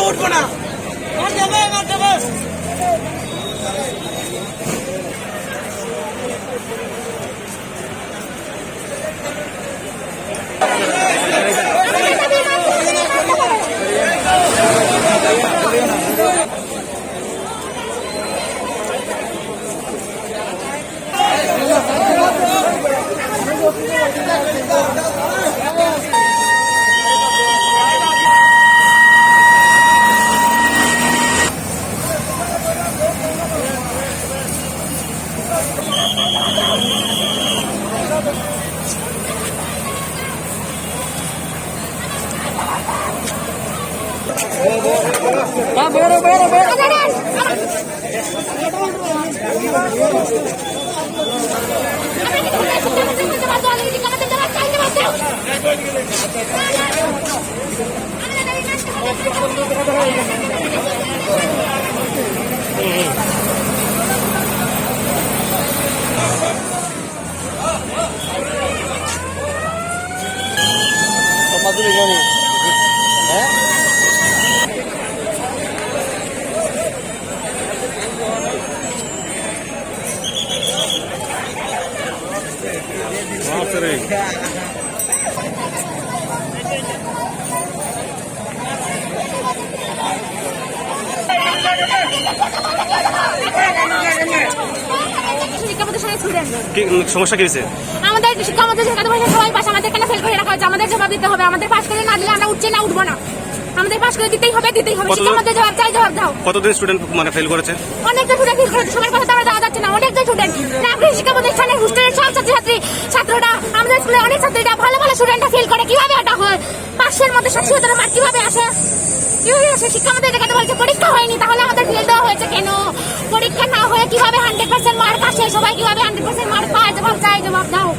উঠবো না। সমস্যা কি হয়েছে? আমাদের শিক্ষা মন্ত্রী সবাই পাশে আমাদের কেন ফেল করে রাখা হয়েছে? আমাদের জবাব দিতে হবে। আমাদের পাশ করে না দিলে আমরা উঠছি না, উঠবো না। আমাদের পাশ করে দিতেই হবে। শিক্ষা মন্ত্রী জবাব চাই, জবাব দাও। কতদিন স্টুডেন্ট মানে ফেল করেছে? অনেকটা স্টুডেন্ট ফেল করেছে, সবার কথা তো আমরা দেওয়া যাচ্ছে না। অনেকটা স্টুডেন্ট নাগরিক শিক্ষা প্রতিষ্ঠানের হোস্টেলের সব ছাত্ররা আমাদের স্কুলে অনেক ছাত্রীরা ভালো ভালো স্টুডেন্টরা ফেল করে। কিভাবে এটা হয়? 500-এর মধ্যে 700 মার্ক কিভাবে আসে? শিক্ষা মন্ত্রী দেখাতে বলছে পরীক্ষা হয়নি, তাহলে আমাদের ফেল দেওয়া হয়েছে কেন? পরীক্ষা না হয়ে কিভাবে 100% মার্ক আসে? সবাই কিভাবে 100% মার্ক পায়? জবাব চাই, জবাব দাও।